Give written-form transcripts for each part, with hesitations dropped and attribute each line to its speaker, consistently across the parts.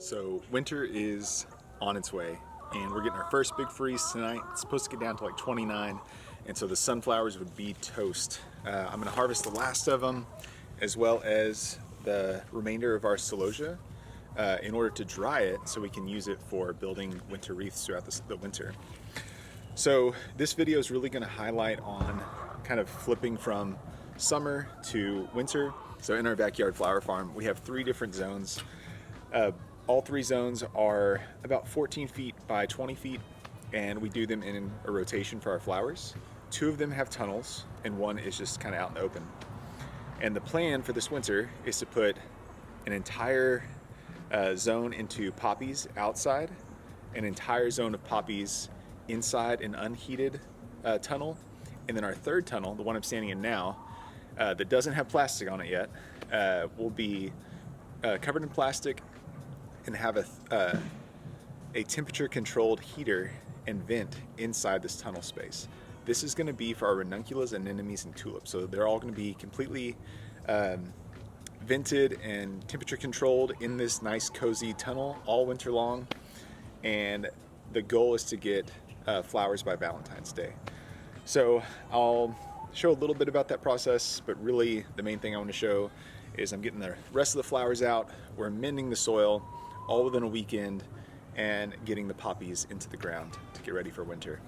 Speaker 1: So winter is on its way and we're getting our first big freeze tonight. It's supposed to get down to like 29, and so the sunflowers would be toast. I'm gonna harvest the last of them as well as the remainder of our celosia in order to dry it so we can use it for building winter wreaths throughout the winter. So this video is really gonna highlight on kind of flipping from summer to winter. So in our backyard flower farm, we have 3 different zones. All 3 zones are about 14 feet by 20 feet, and we do them in a rotation for our flowers. 2 of them have tunnels, and 1 is just kind of out in the open. And the plan for this winter is to put an entire zone into poppies outside, an entire zone of poppies inside an unheated tunnel, and then our 3rd tunnel, the one I'm standing in now, that doesn't have plastic on it yet, will be covered in plastic and have a temperature controlled heater and vent inside this tunnel space. This is going to be for our ranunculus, anemones, and tulips. So they're all going to be completely vented and temperature controlled in this nice cozy tunnel all winter long. And the goal is to get flowers by Valentine's Day. So I'll show a little bit about that process, but really the main thing I want to show is I'm getting the rest of the flowers out. We're mending the soil all within a weekend and getting the poppies into the ground to get ready for winter.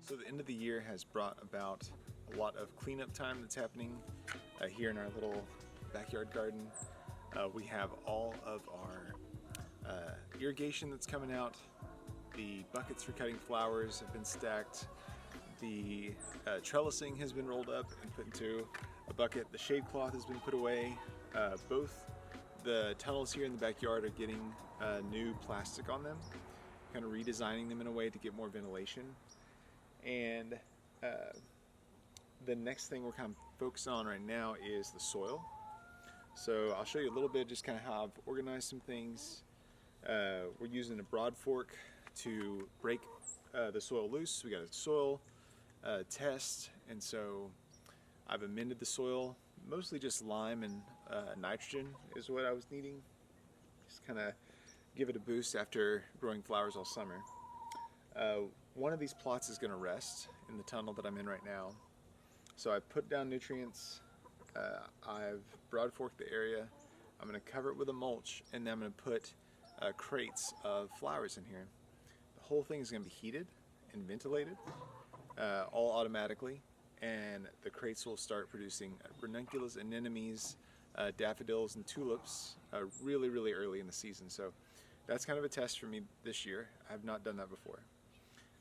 Speaker 1: So the end of the year has brought about a lot of cleanup time that's happening here in our little backyard garden. We have all of our irrigation that's coming out. The buckets for cutting flowers have been stacked. The trellising has been rolled up and put into a bucket. The shade cloth has been put away. Both the tunnels here in the backyard are getting new plastic on them, kind of redesigning them in a way to get more ventilation. And the next thing we're kind of focused on right now is the soil. So I'll show you a little bit just kind of how I've organized some things. We're using a broad fork to break the soil loose. We got a soil test, and so I've amended the soil. Mostly just lime and nitrogen is what I was needing. Just kind of give it a boost after growing flowers all summer. One of these plots is going to rest in the tunnel that I'm in right now. So I put down nutrients, I've broad forked the area, I'm going to cover it with a mulch, and then I'm going to put crates of flowers in here. The whole thing is going to be heated and ventilated, all automatically, and the crates will start producing ranunculus, anemones, daffodils, and tulips really early in the season. So that's kind of a test for me this year. I have not done that before.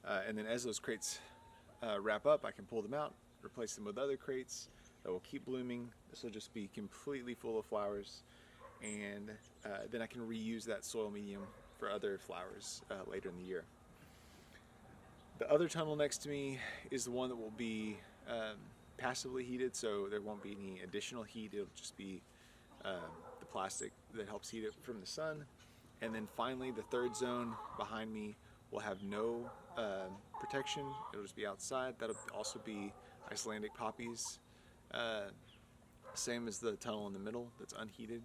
Speaker 1: And then as those crates wrap up, I can pull them out, replace them with other crates that will keep blooming. This will just be completely full of flowers, and then I can reuse that soil medium for other flowers later in the year. The other tunnel next to me is the one that will be passively heated, so there won't be any additional heat. It'll just be the plastic that helps heat it from the sun. And then finally, the 3rd zone behind me will have no protection. It'll just be outside. That'll also be Icelandic poppies, same as the tunnel in the middle that's unheated.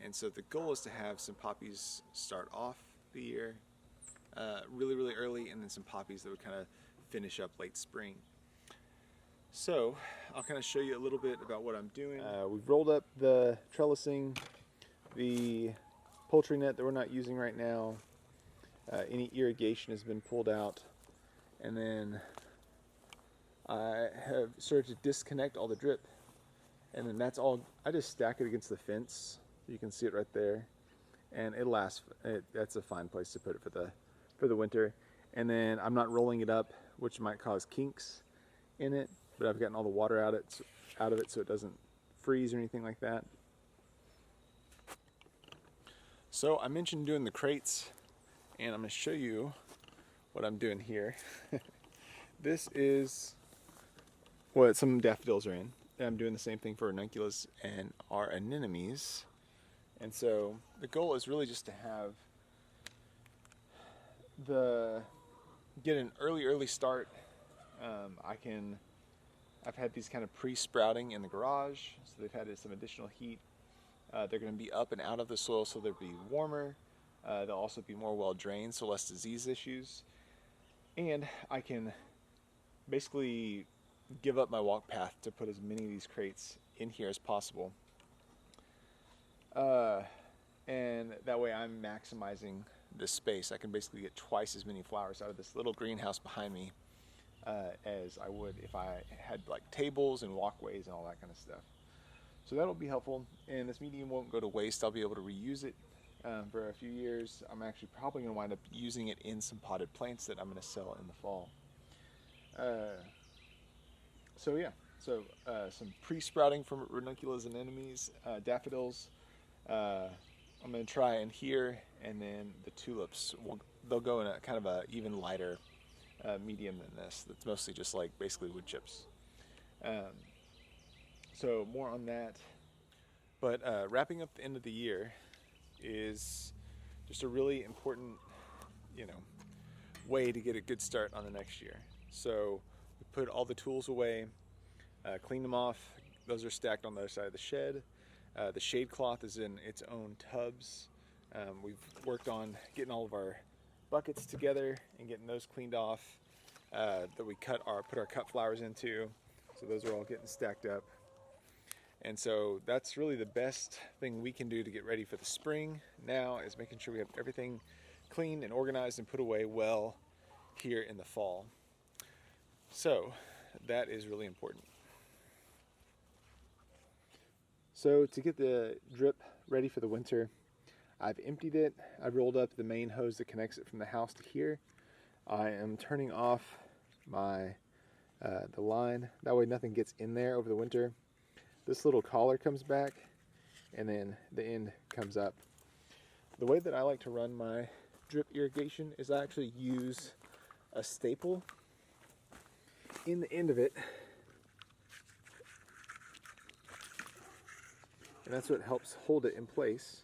Speaker 1: And so the goal is to have some poppies start off the year really early, and then some poppies that would kind of finish up late spring. So I'll kind of show you a little bit about what I'm doing. We've rolled up the trellising, the poultry net that we're not using right now. Any irrigation has been pulled out, and then I have started to disconnect all the drip, and then that's all. I just stack it against the fence. You can see it right there, and it lasts. That's a fine place to put it for the winter. And then I'm not rolling it up, which might cause kinks in it, but I've gotten all the water out of it so it doesn't freeze or anything like that. So I mentioned doing the crates, and I'm going to show you what I'm doing here. This is what some daffodils are in. And I'm doing the same thing for ranunculus and our anemones. And so the goal is really just to have get an early start. I've had these kind of pre-sprouting in the garage, so they've had some additional heat. They're going to be up and out of the soil, so they'll be warmer. They'll also be more well drained, so less disease issues. And I can basically give up my walk path to put as many of these crates in here as possible. And that way I'm maximizing this space. I can basically get twice as many flowers out of this little greenhouse behind me as I would if I had like tables and walkways and all that kind of stuff. So that'll be helpful, and this medium won't go to waste. I'll be able to reuse it for a few years. I'm actually probably going to wind up using it in some potted plants that I'm going to sell in the fall. Some pre-sprouting from ranunculus and anemones, daffodils. I'm going to try in here, and then the tulips, they'll go in a kind of a even lighter medium than this. That's mostly just like basically wood chips. So more on that. But wrapping up the end of the year is just a really important, way to get a good start on the next year. So we put all the tools away, clean them off. Those are stacked on the other side of the shed. The shade cloth is in its own tubs. We've worked on getting all of our buckets together and getting those cleaned off that we put our cut flowers into. So those are all getting stacked up. And so that's really the best thing we can do to get ready for the spring now, is making sure we have everything cleaned and organized and put away well here in the fall. So that is really important. So to get the drip ready for the winter, I've emptied it. I've rolled up the main hose that connects it from the house to here. I am turning off the line. That way nothing gets in there over the winter. This little collar comes back, and then the end comes up. The way that I like to run my drip irrigation is I actually use a staple in the end of it, and that's what helps hold it in place.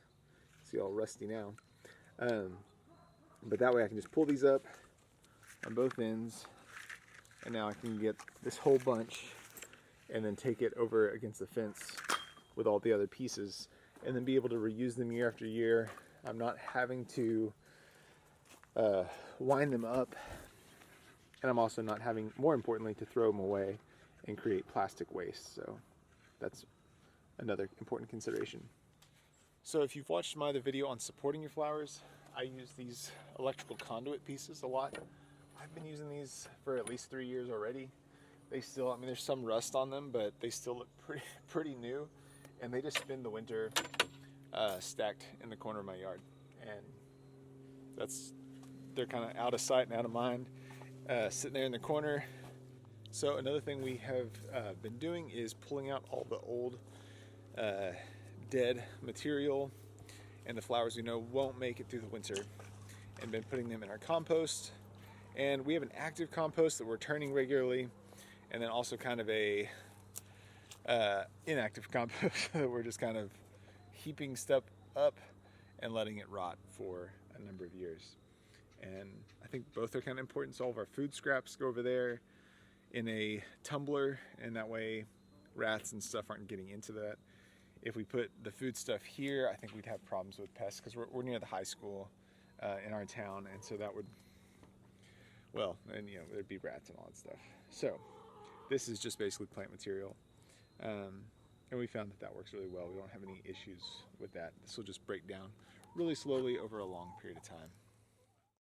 Speaker 1: See, all rusty now. But that way I can just pull these up on both ends, and now I can get this whole bunch and then take it over against the fence with all the other pieces, and then be able to reuse them year after year. I'm not having to wind them up, and I'm also not having, more importantly, to throw them away and create plastic waste. So that's another important consideration. So if you've watched my other video on supporting your flowers, I use these electrical conduit pieces a lot. I've been using these for at least 3 years already. They still, there's some rust on them, but they still look pretty new, and they just spend the winter stacked in the corner of my yard, and they're kind of out of sight and out of mind, sitting there in the corner. So another thing we have been doing is pulling out all the old dead material and the flowers we know won't make it through the winter, and been putting them in our compost. And we have an active compost that we're turning regularly, and then also kind of a inactive compost that we're just kind of heaping stuff up and letting it rot for a number of years. And I think both are kind of important. So all of our food scraps go over there in a tumbler, and that way rats and stuff aren't getting into that. If we put the food stuff here, I think we'd have problems with pests, because we're near the high school in our town, and so that would, there'd be rats and all that stuff. So this is just basically plant material, and we found that works really well. We don't have any issues with that. This will just break down really slowly over a long period of time.